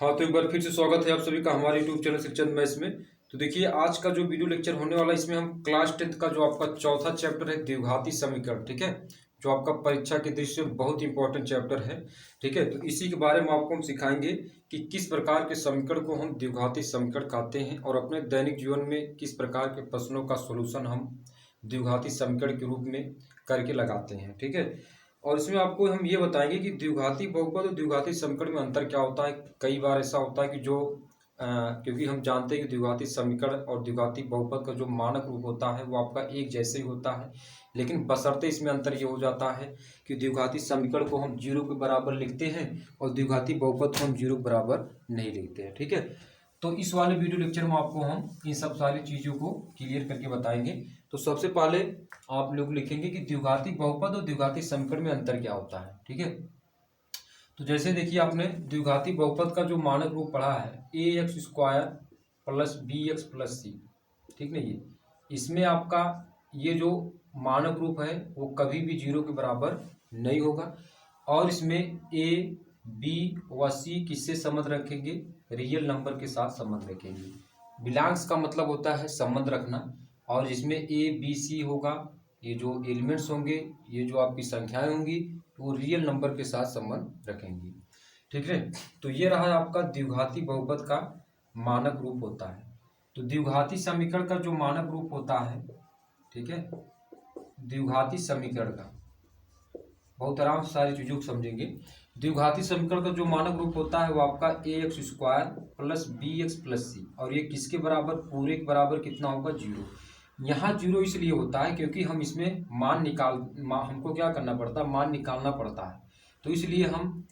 हाँ, तो एक बार फिर से स्वागत है आप सभी का हमारे यूट्यूब चैनल शिक्षण मैथ्स में। तो देखिए आज का जो वीडियो लेक्चर होने वाला है इसमें हम क्लास 10th का जो आपका चौथा चैप्टर है द्विघाती समीकरण, ठीक है, जो आपका परीक्षा के दृष्टि से बहुत इंपॉर्टेंट चैप्टर है, ठीक है। तो इसी के बारे में आपको हम सिखाएंगे कि किस प्रकार के समीकरण को हम द्विघाती समीकरण कहते हैं और अपने दैनिक जीवन में किस प्रकार के प्रश्नों का सोल्यूशन हम द्विघाती समीकरण के रूप में करके लगाते हैं, ठीक है। और इसमें आपको हम ये बताएंगे कि द्विघाती बहुपद और द्विघाती समीकरण में अंतर क्या होता है। कई बार ऐसा होता है कि क्योंकि हम जानते हैं कि द्विघाती समीकरण और द्विघाती बहुपद का जो मानक रूप होता है वो आपका एक जैसे ही होता है, लेकिन बशर्ते इसमें अंतर ये हो जाता है कि द्विघाती समीकरण को हम जीरो के बराबर लिखते हैं और द्विघाती बहुपद को हम जीरो के बराबर नहीं लिखते हैं, ठीक है। तो इस वाले वीडियो लेक्चर में आपको हम इन सब सारी चीज़ों को क्लियर करके बताएंगे। तो सबसे पहले आप लोग लिखेंगे कि द्विघाती बहुपद और द्विघाती समीकरण में अंतर क्या होता है, ठीक है। तो जैसे देखिए आपने द्विघाती बहुपद का जो मानक रूप पढ़ा है A X square plus B X plus C, ठीक नहीं, ये इसमें आपका ये जो मानक रूप है वो कभी भी जीरो के बराबर नहीं होगा। और इसमें ए बी व सी किससे संबंध रखेंगे, रियल नंबर के साथ संबंध रखेंगे। बिलोंग्स का मतलब होता है संबंध रखना, और जिसमें ए बी सी होगा, ये जो एलिमेंट्स होंगे, ये जो आपकी संख्याएं होंगी वो रियल नंबर के साथ संबंध रखेंगी, ठीक है। तो ये रहा आपका द्विघाती बहुपद का मानक रूप होता है। तो द्विघाती समीकरण का जो मानक रूप होता है, ठीक है, द्विघाती समीकरण का बहुत आराम से सारी चीज़ों को समझेंगे। द्विघाती समीकरण का जो मानक रूप होता है वो आपका A X square plus B X plus C, और ये किसके बराबर, पूरे के बराबर कितना होगा, जीरो। यहाँ जीरो इसलिए होता है क्योंकि हम इसमें हमको क्या करना पड़ता है, मान निकालना पड़ता है। तो इसलिए हम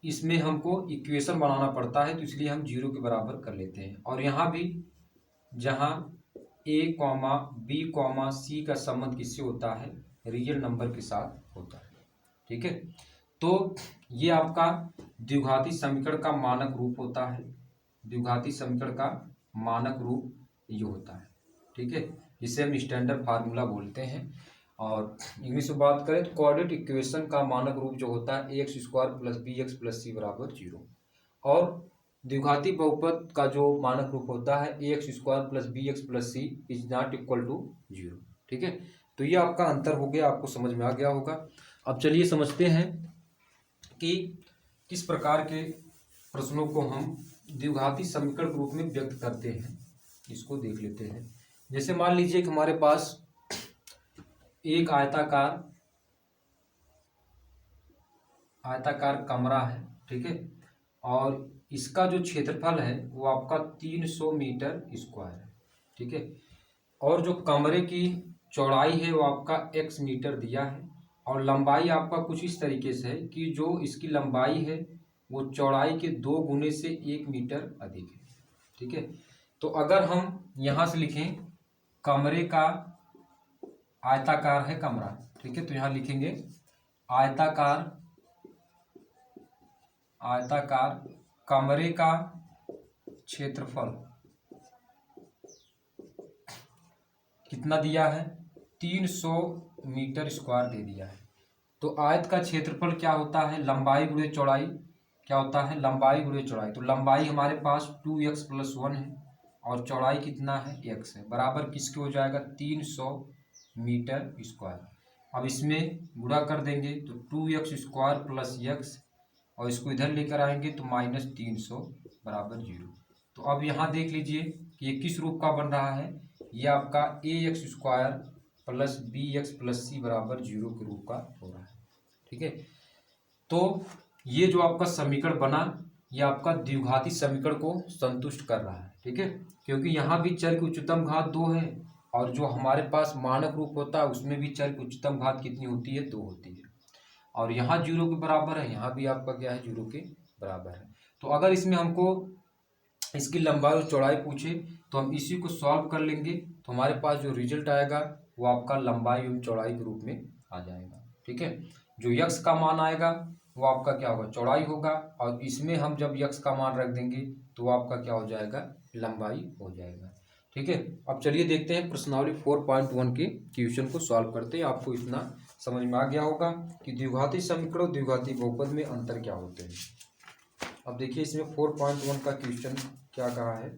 इसमें हमको इक्वेशन बनाना पड़ता है, तो इसलिए हम जीरो के बराबर कर लेते हैं। और यहाँ भी जहाँ ए कॉमा बी कॉमा सी का संबंध किससे होता है, रियल नंबर के साथ होता है, ठीक है। तो ये आपका द्विघाती समीकरण का मानक रूप होता है। द्विघाती समीकरण का मानक रूप ये होता है, ठीक है, जिसे हम स्टैंडर्ड फार्मूला बोलते हैं। और इंग्लिश में बात करें तो कोऑर्डिनेट इक्वेशन का मानक रूप जो होता है A X square plus B X plus C बराबर जीरो। और द्विघाती बहुपद का जो मानक रूप होता है A X square plus B X plus C is not equal to zero, ठीक है। तो ये आपका अंतर हो गया, आपको समझ में आ गया होगा। अब चलिए समझते हैं कि किस प्रकार के प्रश्नों को हम द्विघाती समीकरण के रूप में व्यक्त करते हैं, इसको देख लेते हैं। जैसे मान लीजिए कि हमारे पास एक आयताकार कमरा है, ठीक है, और इसका जो क्षेत्रफल है वो आपका 300 मीटर स्क्वायर है, ठीक है। और जो कमरे की चौड़ाई है वो आपका x मीटर दिया है, और लंबाई आपका कुछ इस तरीके से है कि जो इसकी लंबाई है वो चौड़ाई के 2 गुने से 1 मीटर अधिक है, ठीक है। तो अगर हम यहाँ से लिखें कमरे का, आयताकार है कमरा, ठीक है, तो यहाँ लिखेंगे आयताकार कमरे का क्षेत्रफल कितना दिया है, 300 मीटर स्क्वायर दे दिया है। तो आयत का क्षेत्रफल क्या होता है, लंबाई गुणे चौड़ाई, क्या होता है, लंबाई गुणे चौड़ाई। तो लंबाई हमारे पास 2x प्लस 1 है और चौड़ाई कितना है, x है, बराबर किसके हो जाएगा, 300 मीटर स्क्वायर। अब इसमें गुणा कर देंगे तो 2x स्क्वायर प्लस x, और इसको इधर लेकर आएंगे तो माइनस 300 बराबर जीरो। तो अब यहाँ देख लीजिए कि ये किस रूप का बन रहा है, ये आपका A X square plus B X plus C बराबर जीरो के रूप का हो रहा है, ठीक है। तो ये जो आपका समीकरण बना ये आपका द्विघाती समीकरण को संतुष्ट कर रहा है, ठीक है, क्योंकि यहाँ भी चर की उच्चतम घात 2 है, और जो हमारे पास मानक रूप होता है उसमें भी चर की उच्चतम घात कितनी होती है, 2 होती है। और यहाँ जीरो के बराबर है, यहाँ भी आपका क्या है, जीरो के बराबर है। तो अगर इसमें हमको इसकी लंबाई और चौड़ाई पूछे तो हम इसी को सॉल्व कर लेंगे, तो हमारे पास जो रिजल्ट आएगा वो आपका लंबाई एवं चौड़ाई के रूप में आ जाएगा, ठीक है। जो यक्स का मान आएगा वो आपका क्या होगा, चौड़ाई होगा, और इसमें हम जब यक्स का मान रख देंगे तो वो आपका क्या हो जाएगा, लंबाई हो जाएगा, ठीक है। अब चलिए देखते हैं प्रश्नावली 4.1 के क्वेश्चन को सॉल्व करते हैं। आपको इतना समझ में आ गया होगा कि द्विघाती समीकरण और द्विघाती बहुपद में अंतर क्या होते हैं। अब देखिए इसमें 4.1 का क्वेश्चन क्या कहा है।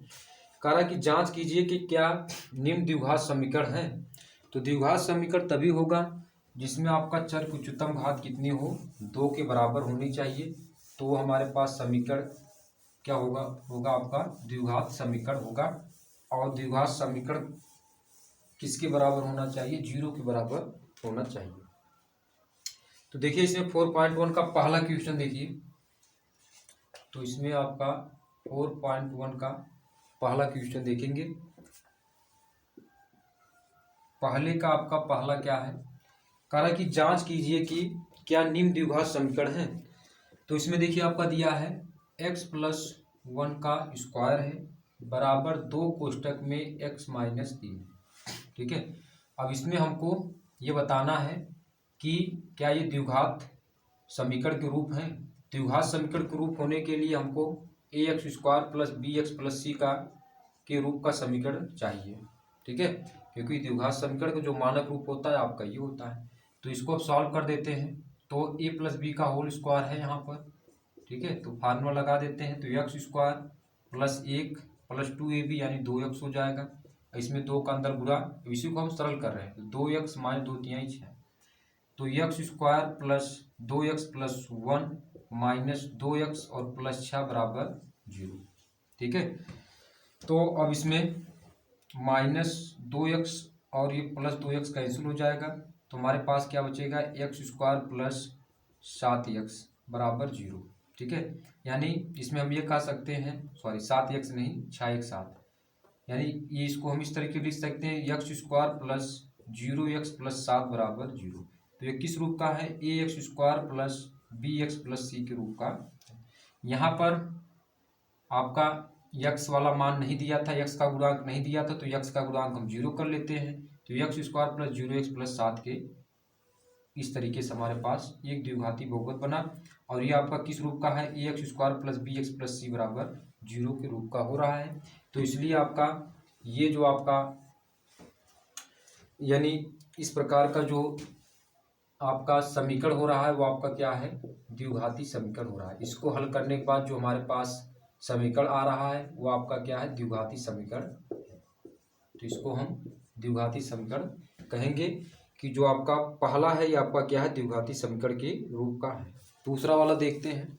कह रहा है कि जांच कीजिए कि क्या निम्न द्विघात समीकरण है। तो द्विघात समीकरण तभी होगा जिसमें आपका चर की उच्चतम घात कितनी हो, 2 के बराबर होनी चाहिए। तो हमारे पास समीकरण क्या होगा, आपका द्विघात समीकरण होगा। और द्विघात समीकरण किसके बराबर होना चाहिए, 0 के बराबर होना चाहिए। तो देखिए इसमें 4.1 का पहला क्वेश्चन देखिए। तो इसमें आपका 4.1 का पहला क्वेश्चन देखेंगे। पहले का आपका पहला क्या है, कह रहा है कि जांच कीजिए कि क्या निम्न द्विघात समीकरण है। तो इसमें देखिए आपका दिया है x+1 का स्क्वायर है बराबर 2 कोष्टक में x-3। ठीक है। अब इसमें हमको ये बताना है कि क्या ये द्विघात समीकरण के रूप हैं। द्विघात समीकरण के रूप होने के लिए हमको ax² plus bx plus c का के रूप का समीकरण चाहिए। ठीक है, क्योंकि द्विघात समीकरण का जो मानक रूप होता है आपका ये होता है। तो इसको अब सॉल्व कर देते हैं। तो a प्लस बी का होल स्क्वायर है यहाँ पर। ठीक है, तो फार्मूला लगा देते हैं। तो x² प्लस 1 प्लस 2ab यानी 2x हो जाएगा। इसमें 2 का अंदर गुणा, इसी को हम सरल कर रहे हैं। 2x माइनस 2 तिहाई 6। तो x² plus 2x plus 1 minus 2x और प्लस 6 बराबर 0। ठीक है, तो अब इसमें -2x और ये प्लस 2x कैंसिल हो जाएगा। तो हमारे पास क्या बचेगा, x² प्लस 7x बराबर 0। ठीक है, यानी इसमें हम ये कह सकते हैं, सॉरी 7x नहीं 6x 7, यानी ये इसको हम इस तरीके लिख सकते हैं x² प्लस 0x प्लस 7 बराबर 0। तो ये किस रूप का है, ax² plus bx plus c के रूप का। यहाँ पर आपका x वाला मान नहीं दिया था, x का गुणांक नहीं दिया था, तो x का गुणांक हम 0 कर लेते हैं। तो x² प्लस 0x प्लस 7 के इस तरीके से हमारे पास एक द्विघाती बहुपद बना। और ये आपका किस रूप का है, ax² plus bx plus c बराबर 0 के रूप का हो रहा है। तो इसलिए आपका ये जो आपका यानी इस प्रकार का जो आपका समीकरण हो रहा है वो आपका क्या है, द्विघाती समीकरण हो रहा है। इसको हल करने के बाद जो हमारे पास समीकरण आ रहा है वो आपका क्या है, द्विघाती समीकरण। तो इसको हम द्विघाती समीकरण कहेंगे कि जो आपका पहला है ये आपका क्या है, द्विघाती समीकरण के रूप का है। दूसरा वाला देखते हैं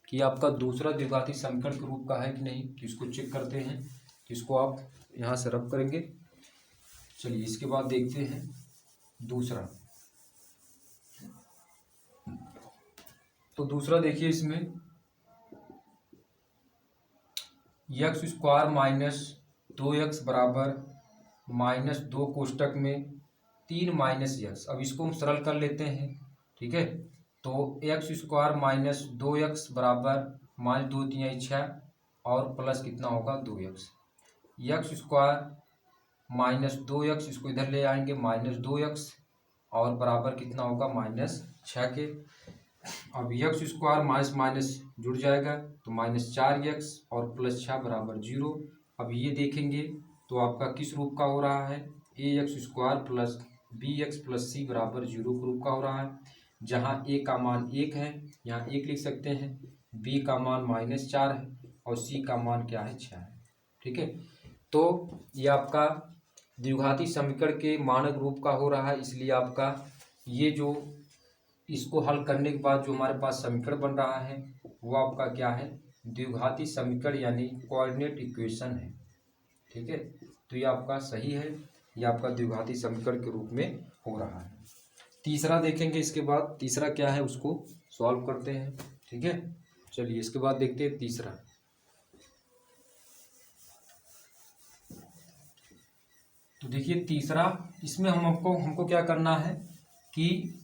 कि आपका दूसरा द्विघाती समीकरण के रूप का है कि नहीं। तो इसको चेक करते हैं। तो इसको आप यहाँ से रब करेंगे। चलिए इसके बाद देखते हैं दूसरा। तो दूसरा देखिए इसमें x² माइनस 2x बराबर -2 कोष्टक में 3 माइनस x। अब इसको हम सरल कर लेते हैं। ठीक है, तो x² माइनस 2x बराबर -2 तिहाई 6 और प्लस कितना होगा 2x। x² माइनस 2x इसको इधर ले आएंगे -2x और बराबर कितना होगा -6 के। अब x² माइनस माइनस जुड़ जाएगा तो -4x और प्लस 6 बराबर 0। अब ये देखेंगे तो आपका किस रूप का हो रहा है, ax² plus bx plus c बराबर 0 के रूप का हो रहा है। जहाँ a का मान 1 है, यहाँ 1 लिख सकते हैं, b का मान -4 है और c का मान क्या है 6 है। ठीक है, तो ये आपका द्विघाती समीकरण के मानक रूप का हो रहा है। इसलिए आपका ये जो इसको हल करने के बाद जो हमारे पास समीकरण बन रहा है वो आपका क्या है, द्विघाती समीकरण यानी कोऑर्डिनेट इक्वेशन है। ठीक है, तो ये आपका सही है, ये आपका द्विघाती समीकरण के रूप में हो रहा है। तीसरा देखेंगे इसके बाद, तीसरा क्या है उसको सॉल्व करते हैं। ठीक है, चलिए इसके बाद देखते हैं तीसरा। तो देखिए तीसरा, इसमें हमको क्या करना है कि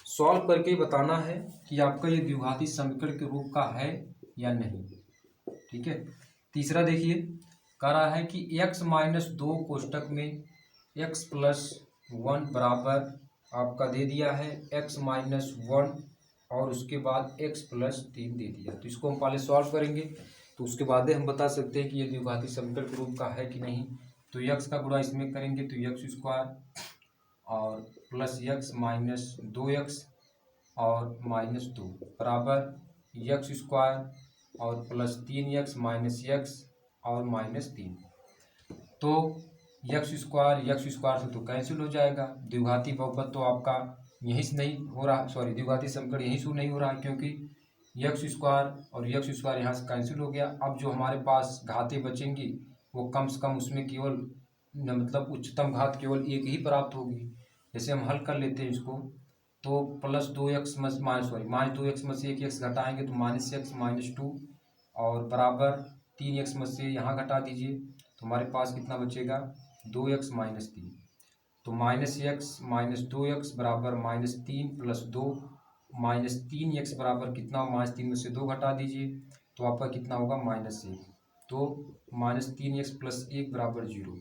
सॉल्व करके बताना है कि आपका ये द्विघाती समीकरण के रूप का है या नहीं। ठीक है, तीसरा देखिए कह रहा है कि x-2 कोष्टक में x प्लस 1 बराबर आपका दे दिया है x-1 और उसके बाद x प्लस 3 दे दिया। तो इसको हम पहले सॉल्व करेंगे, तो उसके बाद हम बता सकते हैं कि ये द्विघाती समीकरण के रूप का है कि नहीं। तो x का गुणा इसमें करेंगे तो x² और प्लस x -2x और -2 बराबर x² और प्लस 3x माइनस x और -3। तो एक्स स्क्वायर से तो कैंसिल हो जाएगा। द्विघाती बहुपद तो आपका यहीं से नहीं हो रहा, सॉरी द्विघाती समीकरण यहीं से नहीं हो रहा है, क्योंकि एक्स स्क्वायर और एक्स स्क्वायर यहाँ से कैंसिल हो गया। अब जो हमारे पास घातें बचेंगी वो कम से कम उसमें केवल मतलब उच्चतम घात केवल एक ही प्राप्त होगी। जैसे हम हल कर लेते हैं इसको, तो प्लस 2x -2x में से एक एक्स घटाएंगे तो -x -2 और बराबर 3x में से यहाँ घटा दीजिए तो हमारे पास कितना बचेगा 2x -3। तो -x -2x बराबर -3 + 2 -3x बराबर कितना, -3 में से 2 घटा दीजिए तो आपका कितना होगा -1। तो -3x + 1 बराबर 0।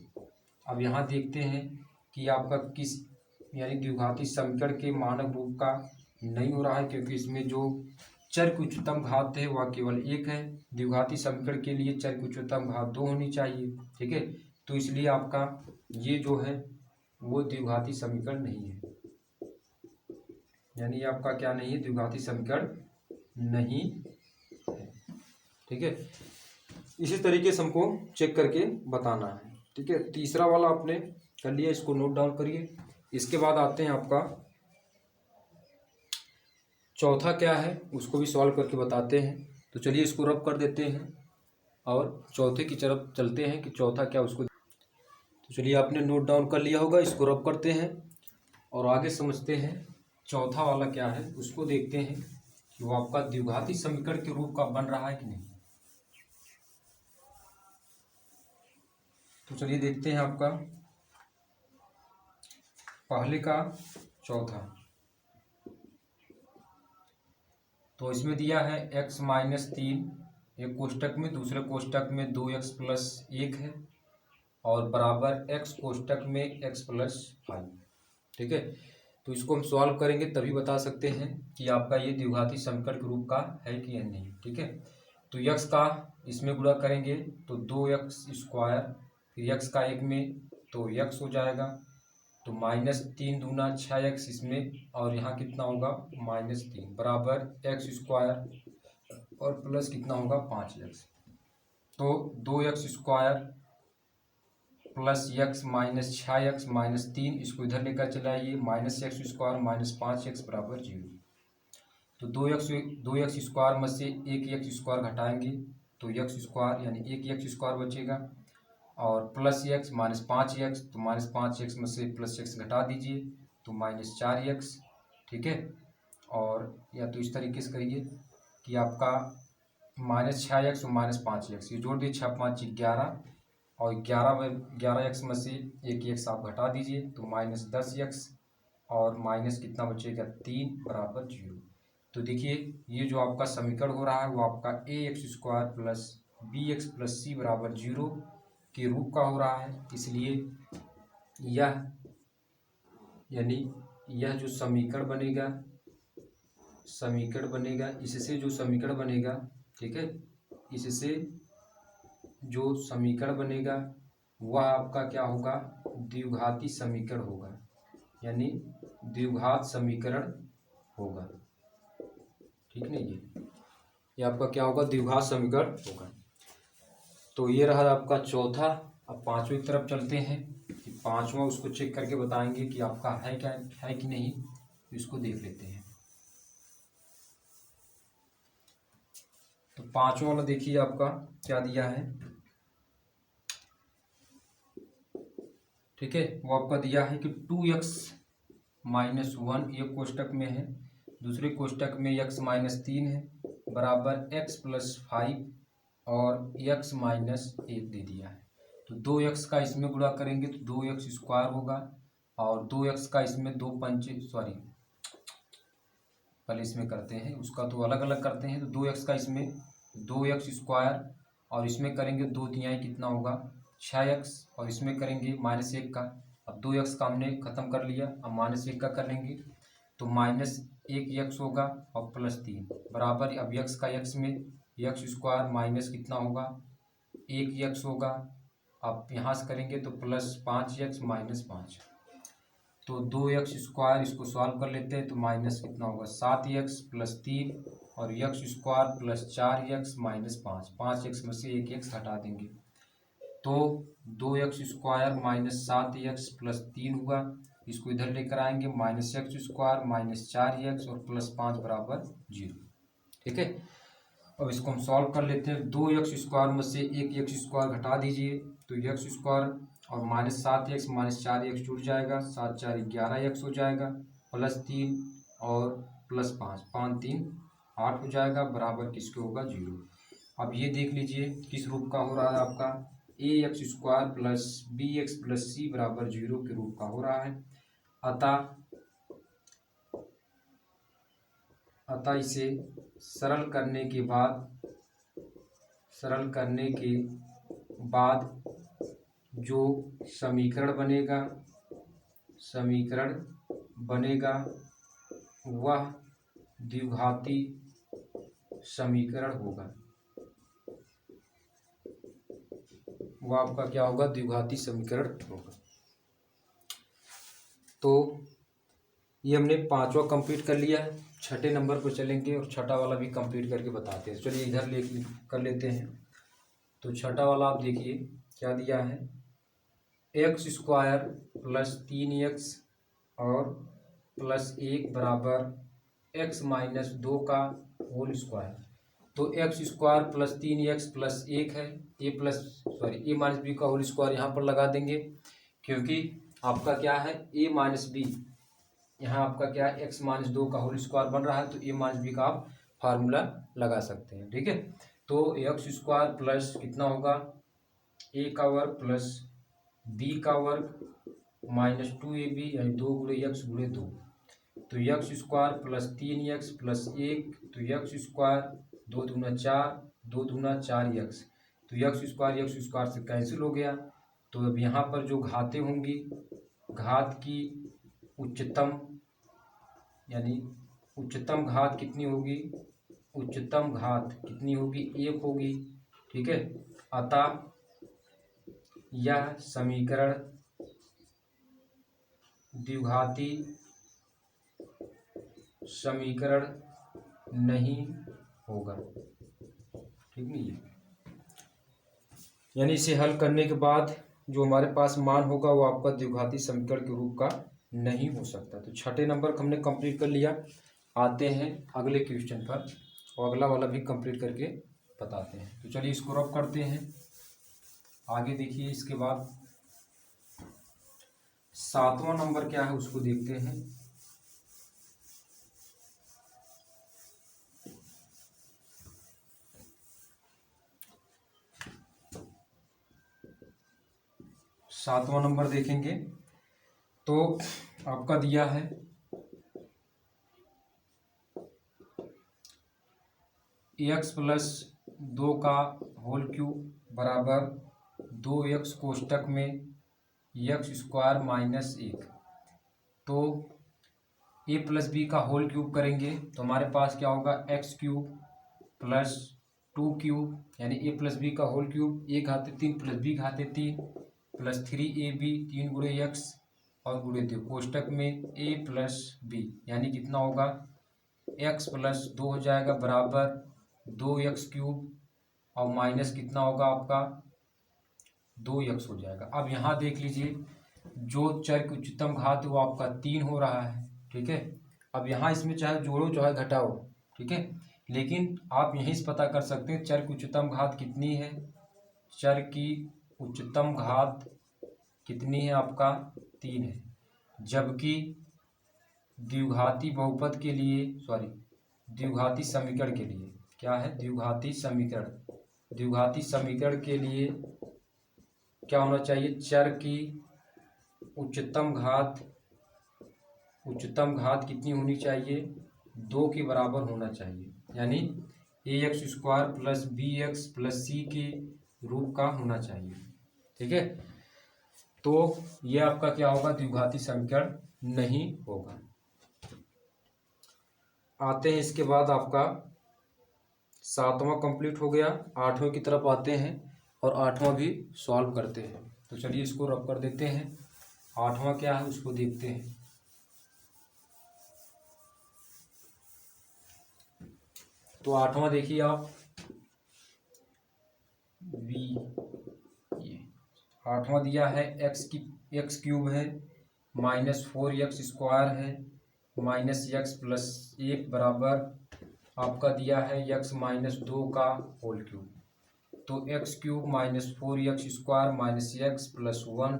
अब यहाँ देखते हैं कि आपका किस यानी द्विघाती समीकरण के मानक रूप का नहीं हो रहा है, क्योंकि इसमें जो चर की उच्चतम घात है वह केवल 1 है। द्विघाती समीकरण के लिए चर की उच्चतम घात 2 होनी चाहिए, ठीक है। तो इसलिए आपका ये जो है वो द्विघाती समीकरण नहीं है, यानी आपका क्या नहीं है, द्विघाती समीकरण नहीं है, ठीक है। इसी तरीके से हमको चेक करके बताना है, ठीक है। तीसरा वाला आपने कर लिया, इसको नोट डाउन करिए। इसके बाद आते हैं आपका चौथा क्या है, उसको भी सॉल्व करके बताते हैं। तो चलिए इसको रब कर देते हैं और चौथे की तरफ चलते हैं कि चौथा क्या उसको। तो चलिए आपने नोट डाउन कर लिया होगा, इसको रब करते हैं और आगे समझते हैं चौथा वाला क्या है, उसको देखते हैं कि वो आपका द्विघाती समीकरण के रूप का बन रहा है कि नहीं। तो चलिए देखते हैं आपका पहले का चौथा। तो इसमें दिया है x -3 एक कोष्टक में, दूसरे कोष्टक में 2x + 1 है और बराबर x कोष्टक में x + 5, ठीक है। तो इसको हम सॉल्व करेंगे तभी बता सकते हैं कि आपका ये द्विघाती समीकरण के रूप का है कि नहीं, ठीक है। तो x का इसमें गुणा करेंगे तो 2x², फिर x का 1 में तो x हो जाएगा, तो -3 दूना 6x इसमें और यहाँ कितना होगा -3 बराबर x² और प्लस कितना होगा 5x। तो 2x² plus x minus 6x -3 इसको इधर लेकर चलाइए, -x² -5x बराबर 0। तो 2x² में से एक x² घटाएंगे तो x² यानी एक x² बचेगा और प्लस x -5x, तो -5x में से प्लस x घटा दीजिए तो -4x, ठीक है। और या तो इस तरीके से करिए कि आपका -6x और -5x ये जोड़ दिए, 6 5 11 और 11x में से एक x आप घटा दीजिए तो -10x और माइनस कितना बचेगा 3 बराबर 0। तो देखिए ये जो आपका समीकरण हो रहा है वो आपका ax² plus bx plus c बराबर 0 के रूप का हो रहा है। इसलिए यह यानी यह जो समीकरण बनेगा इससे जो समीकरण बनेगा, ठीक है, इससे जो समीकरण बनेगा वह आपका क्या होगा द्विघाती समीकरण होगा, यानी द्विघात समीकरण होगा, ठीक नहीं। ये आपका क्या होगा द्विघात समीकरण होगा। तो ये रहा आपका चौथा। अब पांचवें की तरफ चलते हैं कि पांचवा उसको चेक करके बताएंगे कि आपका है क्या है कि नहीं, इसको देख लेते हैं। तो पांचवा वाला देखिए आपका क्या दिया है, ठीक है। वो आपका दिया है कि 2x -1 एक कोष्टक में है, दूसरे कोष्टक में x -3 है बराबर x + 5 और x -1 दे दिया है। तो 2x का इसमें गुणा करेंगे तो 2x² होगा और 2x का इसमें पहले इसमें करते हैं, उसका तो अलग अलग करते हैं। तो 2x का इसमें 2x² और इसमें करेंगे 2 तिहाई कितना होगा 6x और इसमें करेंगे -1 का। अब 2x का हमने खत्म कर लिया, अब -1 का कर लेंगे तो -1x होगा और +3 बराबर अब x का x में x² माइनस कितना होगा 1x होगा। अब यहाँ से करेंगे तो +5x -5, तो 2x² इसको सॉल्व कर लेते हैं तो माइनस कितना होगा 7x + 3 और x square plus 4x minus 5, 5x में से 1x हटा देंगे तो 2x square minus 7x plus 3 हुआ। इसको इधर लेकर आएंगे, minus x square minus 4x और प्लस 5 बराबर 0। ठीक है, अब इसको हम सॉल्व कर लेते हैं। 2x स्क्वायर में से 1x स्क्वायर घटा दीजिए तो x स्क्वायर और माइनस 7x माइनस 4x जुड़ जाएगा, 7 4 11x हो जाएगा, प्लस 3 और प्लस 5, 5 3 8 हो जाएगा, बराबर किसके होगा 0। अब ये देख लीजिए किस रूप का हो रहा है आपका, ax square plus bx plus c बराबर 0 के रूप का हो रहा है। अतः इसे सरल करने के बाद जो समीकरण बनेगा वह द्विघाती समीकरण होगा। वह आपका क्या होगा, द्विघाती समीकरण होगा। तो ये हमने पांचवा कंप्लीट कर लिया है। छठे नंबर पर चलेंगे और छठा वाला भी कंप्लीट करके बताते हैं। चलिए इधर कर लेते हैं। तो छठा वाला आप देखिए क्या दिया है, एक्स स्क्वायर प्लस 3x और प्लस 1 बराबर x माइनस 2 का होल स्क्वायर। तो x square plus 3x plus 1 है, ए माइनस बी का होल स्क्वायर यहाँ पर लगा देंगे क्योंकि आपका क्या है a माइनस बी, यहाँ आपका क्या है x माइनस 2 का होल स्क्वायर बन रहा है तो a माइनस बी का आप फार्मूला लगा सकते हैं। ठीक है, तो एक्स स्क्वायर प्लस कितना होगा a का वर्ग प्लस b का वर्ग माइनस 2ab यानी 2 गुणे एक्स गुणे 2, तो x square plus 3x plus 1, तो एक्स स्क्वायर 2 दूना 4, 2 दूना 4x, तो एक्स स्क्वायर से कैंसिल हो गया। तो अब यहाँ पर जो घातें होंगी, घात की उच्चतम यानी उच्चतम घात कितनी होगी, उच्चतम घात कितनी होगी 1 होगी। ठीक है, अतः यह समीकरण द्विघाती समीकरण नहीं होगा। ठीक नहीं है, यानी इसे हल करने के बाद जो हमारे पास मान होगा वो आपका द्विघाती समीकरण के रूप का नहीं हो सकता। तो छठे नंबर को हमने कंप्लीट कर लिया। आते हैं अगले क्वेश्चन पर और अगला वाला भी कंप्लीट करके बताते हैं। तो चलिए इसको रब करते हैं। आगे देखिए इसके बाद सातवां नंबर क्या है उसको देखते हैं। सातवां नंबर देखेंगे तो आपका दिया है एक्स प्लस 2 का होल क्यूब बराबर 2x कोष्टक में एक्स स्क्वायर माइनस 1। तो a प्लस बी का होल क्यूब करेंगे तो हमारे पास क्या होगा एक्स क्यूब प्लस 2 क्यूब यानी a प्लस बी का होल क्यूब, a घाते 3 प्लस b घाते 3 प्लस 3ab 3 गुणे एक्स और गुणे 2 कोष्टक में a प्लस बी यानी कितना होगा x प्लस 2 हो जाएगा बराबर 2x क्यूब और माइनस कितना होगा आपका 2x हो जाएगा। अब यहाँ देख लीजिए जो चर की उच्चतम घात वो आपका 3 हो रहा है। ठीक है, अब यहाँ इसमें चाहे जोड़ो चाहे घटाओ, ठीक है, लेकिन आप यहीं से पता कर सकते हैं चर की उच्चतम घात कितनी है। चर की उच्चतम घात कितनी है आपका 3 है, जबकि द्विघाती बहुपद के लिए द्विघाती समीकरण के लिए क्या है, द्विघाती समीकरण के लिए क्या होना चाहिए, चर की उच्चतम घात कितनी होनी चाहिए 2 के बराबर होना चाहिए, यानी ax square plus bx plus c के रूप का होना चाहिए। ठीक है, तो ये आपका क्या होगा द्विघाती समीकरण नहीं होगा। आते हैं इसके बाद आपका सातवां कंप्लीट हो गया, आठवें की तरफ आते हैं और आठवां भी सॉल्व करते हैं। तो चलिए इसको रब कर देते हैं। आठवां क्या है उसको देखते हैं। तो आठवां देखिए आप, बी, ये आठवां दिया है एक्स क्यूब है, -4x² है, -x+1 बराबर आपका दिया है x-2 का होल क्यूब। तो एक्स क्यूब -4x² -x+1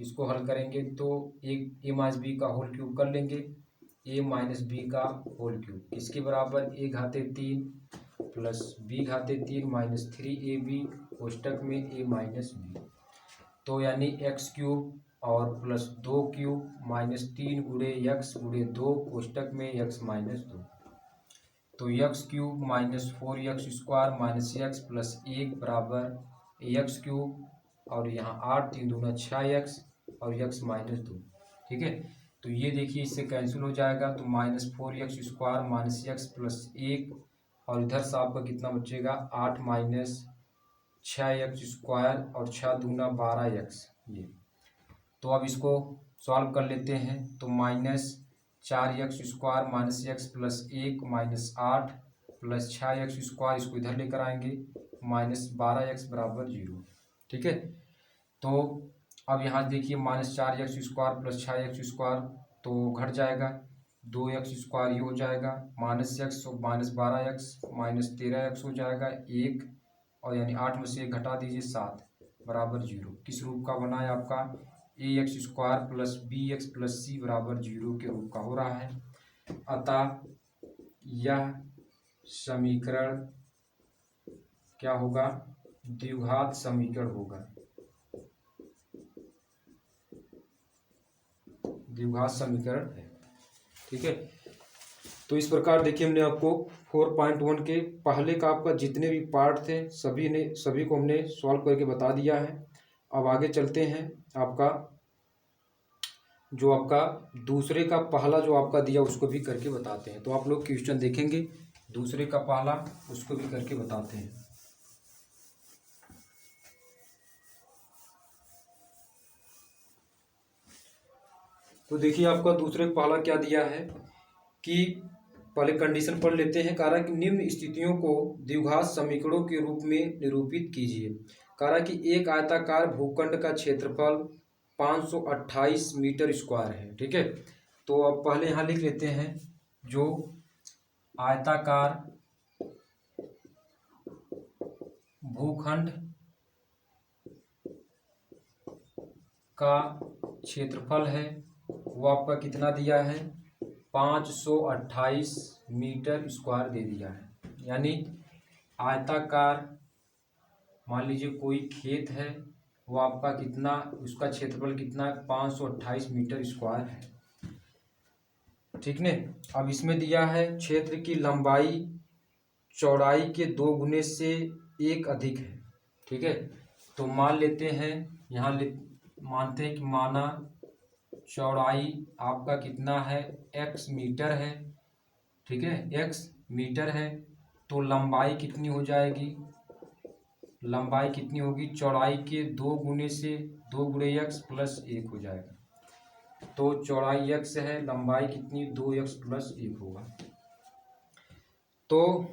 इसको हल करेंगे तो एक a-b का होल क्यूब कर लेंगे, a-b का होल क्यूब किसके बराबर, a⁻³ प्लस b⁻³ -3ab कोष्टक में a-b। तो यानी एक्स क्यूब और प्लस 2 क्यूब -3 × x × 2 कोष्टक में x-2। तो एक्स क्यूब -4x² -x+1 बराबर एक्स क्यूब और यहाँ 8 3 दूना 6x और x-2। ठीक है, तो ये देखिए इससे कैंसिल हो जाएगा, तो -4x² -x+1 और इधर से आपका कितना बचेगा 8 - 6x² और 6 दूना 12x। ये तो अब इसको सॉल्व कर लेते हैं, तो -4x² -x+1 -8 प्लस 6x² इसको इधर लेकर आएंगे -12x बराबर 0। ठीक है, तो अब यहाँ देखिए -4x² प्लस 6x² तो घट जाएगा, 2x² ये हो जाएगा, -x -12x -13x हो जाएगा 1, और यानी 8 में से 1 घटा दीजिए 7 बराबर 0। किस रूप का बना है आपका, ax² plus bx plus c बराबर 0 के रूप का हो रहा है। अतः यह समीकरण क्या होगा, द्विघात समीकरण होगा, द्विघात समीकरण है। ठीक है, तो इस प्रकार देखिए हमने आपको 4.1 के पहले का आपका जितने भी पार्ट थे सभी को हमने सॉल्व करके बता दिया है। अब आगे चलते हैं, आपका जो आपका दूसरे का पहला जो आपका दिया उसको भी करके बताते हैं। तो आप लोग क्वेश्चन देखेंगे, दूसरे का पहला उसको भी करके बताते हैं। तो देखिए आपका दूसरे का पहला क्या दिया है कि पहले कंडीशन पढ़ लेते हैं। कह रहा है कि निम्न स्थितियों को द्विघात समीकरणों के रूप में निरूपित कीजिए। कह रहा है कि एक आयताकार भूखंड का क्षेत्रफल 528 मीटर स्क्वायर है। ठीक है, तो अब पहले यहाँ लिख लेते हैं, जो आयताकार भूखंड का क्षेत्रफल है वो आपका कितना दिया है, 528 मीटर स्क्वायर दे दिया है। यानी आयताकार मान लीजिए कोई खेत है, वो आपका कितना, उसका क्षेत्रफल कितना है, 528 मीटर स्क्वायर है। ठीक ने, अब इसमें दिया है क्षेत्र की लंबाई चौड़ाई के 2 गुने से 1 अधिक है। ठीक है, तो मान लेते हैं, यहाँ मानते हैं कि माना चौड़ाई आपका कितना है, x मीटर है। ठीक है, x मीटर है, तो लंबाई कितनी हो जाएगी, लंबाई कितनी होगी, चौड़ाई के 2 गुने से 2 × x प्लस 1 हो जाएगा। तो चौड़ाई x है, लंबाई कितनी 2x प्लस 1 होगा। तो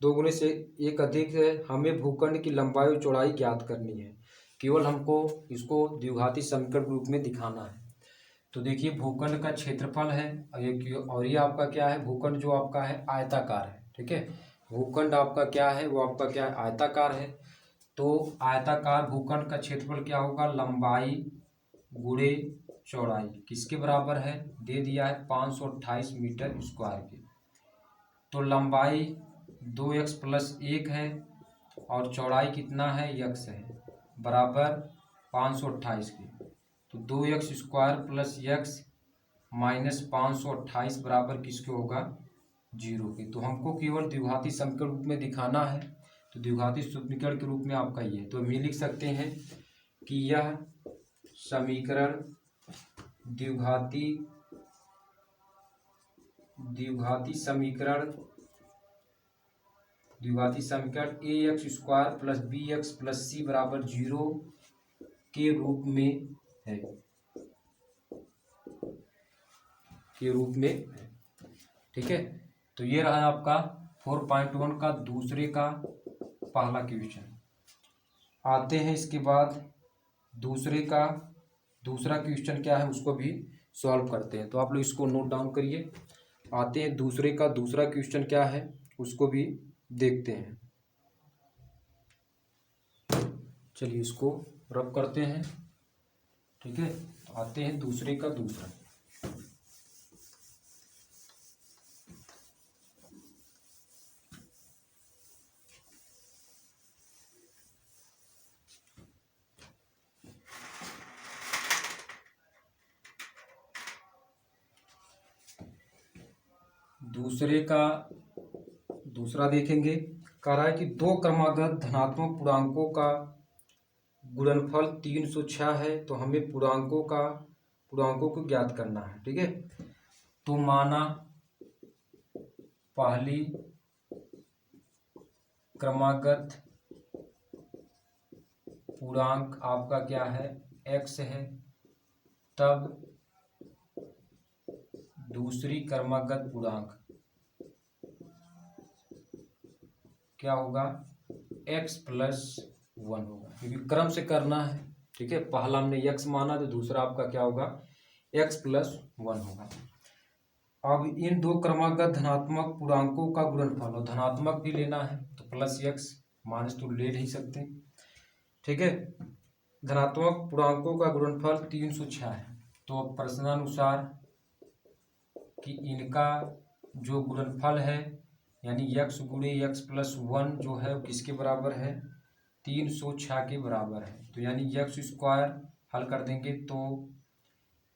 2 गुने से 1 अधिक है, हमें भूखंड की लंबाई और चौड़ाई ज्ञात करनी है। केवल हमको इसको द्विघाती समीकरण के रूप में दिखाना है। तो देखिए भूखंड का क्षेत्रफल है, और ये आपका क्या है, भूखंड जो आपका है आयताकार है। ठीक है, भूखंड आपका क्या है, वो आपका क्या है, आयताकार है। तो आयताकार भूखंड का क्षेत्रफल क्या होगा, लंबाई गुणे चौड़ाई किसके बराबर है, दे दिया है 528 मीटर स्क्वायर के। तो लंबाई 2x प्लस 1 है और चौड़ाई कितना है, x है, बराबर 528 के। तो 2x² प्लस x माइनस 528 बराबर किसके होगा, 0 के। तो हमको केवल द्विघाती समीकरण रूप में दिखाना है, तो द्विघाती समीकरण के रूप में आपका ये, तो हम ये लिख सकते हैं कि यह समीकरण द्विघाती समीकरण ax² plus bx plus c बराबर 0 के रूप में है, के रूप में है। ठीक है, तो ये रहा आपका 4.1 का दूसरे का पहला क्वेश्चन आते हैं। इसके बाद दूसरे का दूसरा क्वेश्चन क्या है उसको भी सॉल्व करते हैं। तो आप लोग इसको नोट डाउन करिए। आते हैं दूसरे का दूसरा क्वेश्चन क्या है उसको भी देखते हैं। चलिए इसको रब करते हैं। ठीक है, तो आते हैं दूसरे का दूसरा। दूसरे का दूसरा देखेंगे। कह रहा है कि दो क्रमागत धनात्मक पूर्णांकों का गुणनफल 306 है, तो हमें पूर्णांकों को ज्ञात करना है। ठीक है, तो माना पहली क्रमागत पूर्णांक आपका क्या है, x है, तब दूसरी क्रमागत पूर्णांक क्या होगा, x+1 होगा, क्योंकि क्रम से करना है। ठीक है, पहला हमने x माना तो दूसरा आपका क्या होगा, x+1 होगा। अब इन दो क्रमागत धनात्मक पूर्णांकों का गुणनफल, और धनात्मक भी लेना है तो +x माइनस तो ले नहीं सकते। ठीक है, धनात्मक पूर्णांकों का गुणनफल 306 है। तो अब प्रश्नानुसार कि इनका जो गुणनफल है यानी x गुणे x+1 जो है किसके बराबर है, 306 के बराबर है। तो यानी x² हल कर देंगे तो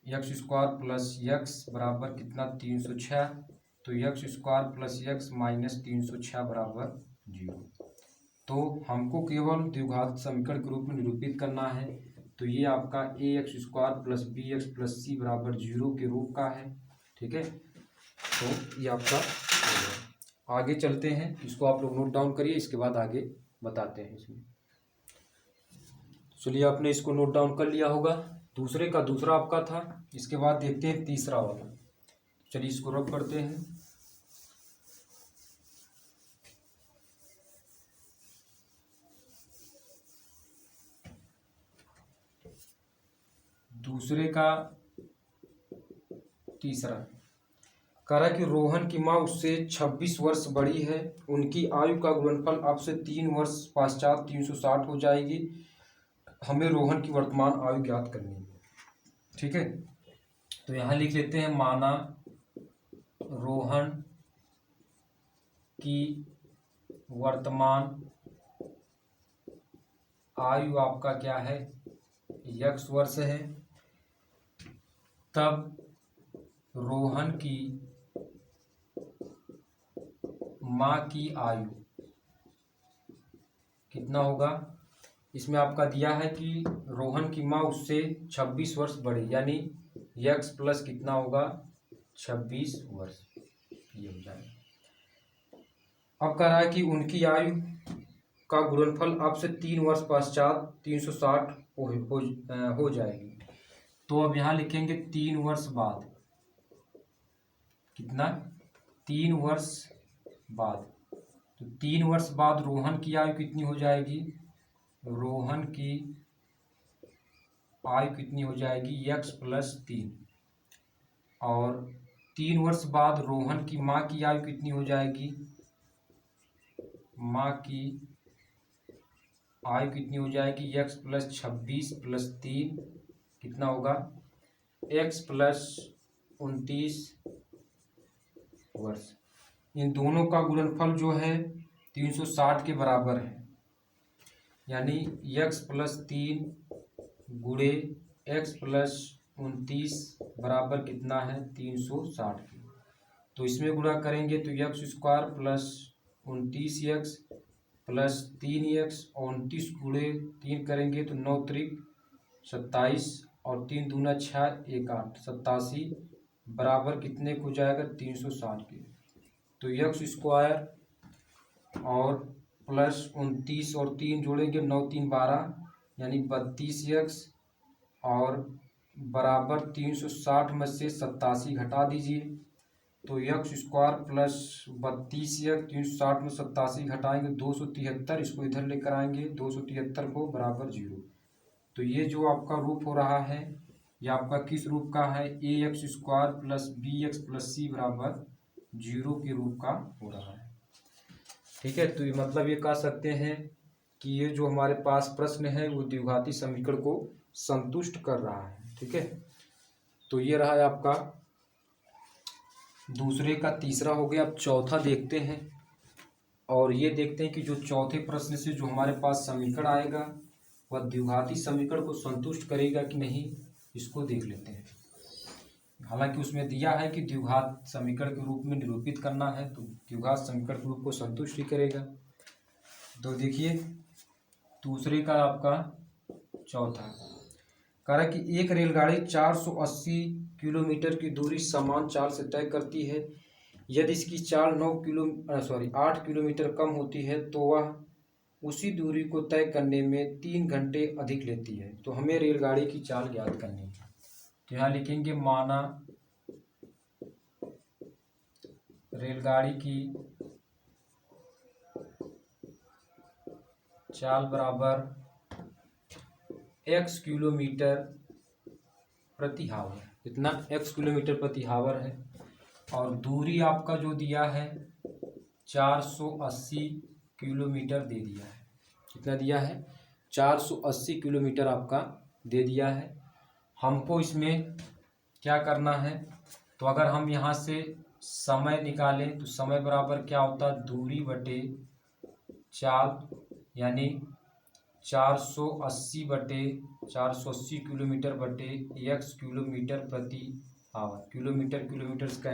x² प्लस x बराबर कितना, 306। तो x² प्लस x माइनस 306 बराबर 0। तो हमको केवल द्विघात समीकरण के रूप में निरूपित करना है। तो ये आपका ax² plus bx plus c बराबर 0 के रूप का है। ठीक है, तो ये आपका आगे चलते हैं। इसको आप लोग नोट डाउन करिए, इसके बाद आगे बताते हैं इसमें। चलिए आपने इसको नोट डाउन कर लिया होगा। दूसरे का दूसरा आपका था। इसके बाद देखते हैं तीसरा वाला। चलिए इसको रब करते हैं। दूसरे का तीसरा कह रहा है कि रोहन की माँ उससे 26 वर्ष बड़ी है, उनकी आयु का गुणनफल अब से 3 वर्ष पश्चात 360 हो जाएगी। हमें रोहन की वर्तमान आयु ज्ञात करनी है। ठीक है, तो यहाँ लिख लेते हैं, माना रोहन की वर्तमान आयु आपका क्या है, x वर्ष है, तब रोहन की माँ की आयु कितना होगा। इसमें आपका दिया है कि रोहन की माँ उससे 26 वर्ष बड़ी, यानी x प्लस कितना होगा, 26 वर्ष, ये हो जाएगा। अब कह रहा है कि उनकी आयु का गुणनफल अब से 3 वर्ष पश्चात 360 हो जाएगी। तो अब यहाँ लिखेंगे 3 वर्ष बाद कितना, 3 वर्ष बाद। तो 3 वर्ष बाद रोहन की आयु कितनी हो जाएगी, रोहन की आयु कितनी हो जाएगी, x+3। और 3 वर्ष बाद रोहन की माँ की आयु कितनी हो जाएगी, माँ की आयु कितनी हो जाएगी, x+26 + 3 कितना होगा, x+29 वर्ष। इन दोनों का गुणनफल जो है 360 के बराबर है, यानी x+3 गुणे x+29 बराबर कितना है, 360 के। तो इसमें गुणा करेंगे तो x² plus 29x plus 3x, और 29 गुणे 3 करेंगे तो 9 त्रिक 27 और 3 दूना 6 1 8 87 बराबर कितने को जाएगा, 360 के। तो x² और प्लस 29 और 3 जोड़ेंगे 9 3 12, यानी 32x, और बराबर 360 में से 87 घटा दीजिए तो एक्स स्क्वायर प्लस 32x 360 में 87 घटाएंगे 273, इसको इधर लेकर आएंगे 273 को बराबर 0। तो ये जो आपका रूप हो रहा है ये आपका किस रूप का है, A X square plus B X plus C बराबर 0 के रूप का हो रहा है। ठीक है, तो ये मतलब ये कह सकते हैं कि ये जो हमारे पास प्रश्न है वो द्विघाती समीकरण को संतुष्ट कर रहा है। ठीक है, तो ये रहा है आपका दूसरे का तीसरा हो गया। अब चौथा देखते हैं और ये देखते हैं कि जो चौथे प्रश्न से जो हमारे पास समीकरण आएगा वह द्विघाती समीकरण को संतुष्ट करेगा कि नहीं, इसको देख लेते हैं। हालांकि उसमें दिया है कि द्विघात समीकरण के रूप में निरूपित करना है, तो द्विघात समीकरण के रूप को संतुष्ट ही करेगा। तो देखिए दूसरे का आपका चौथा कह रहा है कि एक रेलगाड़ी 480 किलोमीटर की दूरी समान चाल से तय करती है। यदि इसकी चाल 8 किलोमीटर कम होती है तो वह उसी दूरी को तय करने में 3 घंटे अधिक लेती है। तो हमें रेलगाड़ी की चाल ज्ञात करनी है। तो यहाँ लिखेंगे माना रेलगाड़ी की चाल बराबर x किलोमीटर प्रति हावर, इतना x किलोमीटर प्रति हावर है और दूरी आपका जो दिया है 480 किलोमीटर दे दिया है। कितना दिया है, 480 किलोमीटर आपका दे दिया है। हमको इसमें क्या करना है, तो अगर हम यहाँ से समय निकालें तो समय बराबर क्या होता है, दूरी बटे चाल, यानी 480 किलोमीटर बटे x किलोमीटर प्रति आवर। किलोमीटर किलोमीटर का